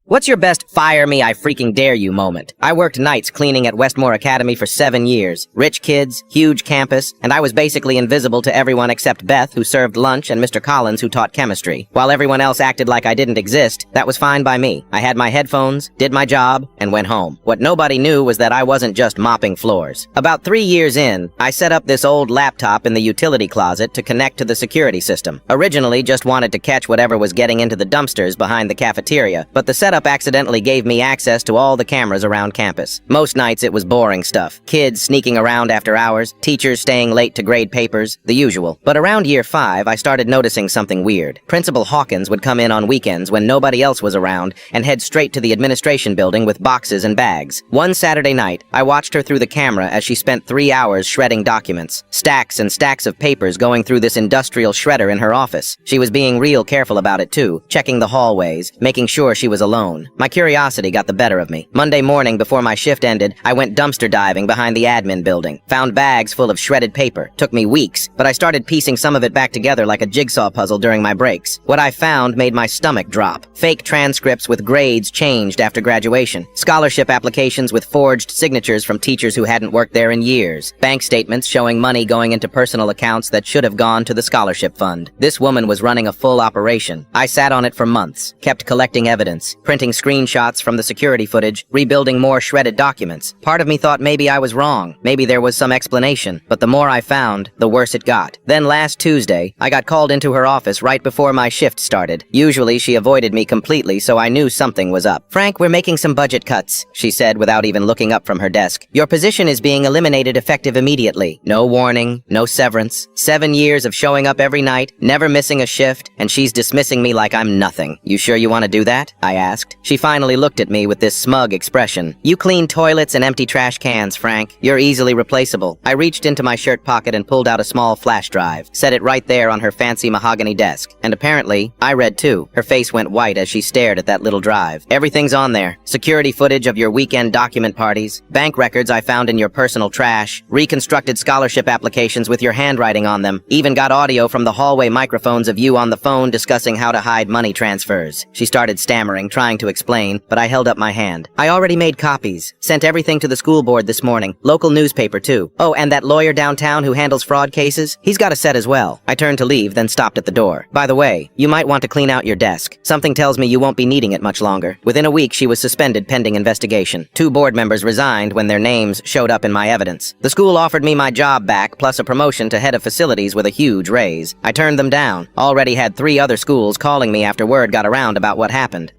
What's your best fire me I freaking dare you moment? I worked nights cleaning at Westmore Academy for 7 years. Rich kids, huge campus, and I was basically invisible to everyone except Beth, who served lunch, and Mr. Collins, who taught chemistry. While everyone else acted like I didn't exist, that was fine by me. I had my headphones, did my job, and went home. What nobody knew was that I wasn't just mopping floors. About 3 years in, I set up this old laptop in the utility closet to connect to the security system. Originally just wanted to catch whatever was getting into the dumpsters behind the cafeteria, but the setup accidentally gave me access to all the cameras around campus. Most nights it was boring stuff. Kids sneaking around after hours, teachers staying late to grade papers, the usual. But around year 5, I started noticing something weird. Principal Hawkins would come in on weekends when nobody else was around and head straight to the administration building with boxes and bags. One Saturday night, I watched her through the camera as she spent 3 hours shredding documents. Stacks and stacks of papers going through this industrial shredder in her office. She was being real careful about it too, checking the hallways, making sure she was alone. My curiosity got the better of me. Monday morning before my shift ended, I went dumpster diving behind the admin building. Found bags full of shredded paper. Took me weeks, but I started piecing some of it back together like a jigsaw puzzle during my breaks. What I found made my stomach drop. Fake transcripts with grades changed after graduation. Scholarship applications with forged signatures from teachers who hadn't worked there in years. Bank statements showing money going into personal accounts that should have gone to the scholarship fund. This woman was running a full operation. I sat on it for months, kept collecting evidence, printing screenshots from the security footage, rebuilding more shredded documents. Part of me thought maybe I was wrong. Maybe there was some explanation. But the more I found, the worse it got. Then last Tuesday, I got called into her office right before my shift started. Usually she avoided me completely, so I knew something was up. "Frank, we're making some budget cuts," she said without even looking up from her desk. "Your position is being eliminated effective immediately. No warning, no severance. 7 years of showing up every night, never missing a shift, and she's dismissing me like I'm nothing. You sure you want to do that?" I asked. She finally looked at me with this smug expression. "You clean toilets and empty trash cans, Frank. You're easily replaceable." I reached into my shirt pocket and pulled out a small flash drive, set it right there on her fancy mahogany desk. And apparently, I read too. Her face went white as she stared at that little drive. "Everything's on there. Security footage of your weekend document parties, bank records I found in your personal trash, reconstructed scholarship applications with your handwriting on them, even got audio from the hallway microphones of you on the phone discussing how to hide money transfers." She started stammering, trying to explain, but I held up my hand. "I already made copies. Sent everything to the school board this morning. Local newspaper, too. Oh, and that lawyer downtown who handles fraud cases? He's got a set as well." I turned to leave, then stopped at the door. "By the way, you might want to clean out your desk. Something tells me you won't be needing it much longer." Within a week, she was suspended pending investigation. 2 board members resigned when their names showed up in my evidence. The school offered me my job back, plus a promotion to head of facilities with a huge raise. I turned them down. Already had 3 other schools calling me after word got around about what happened.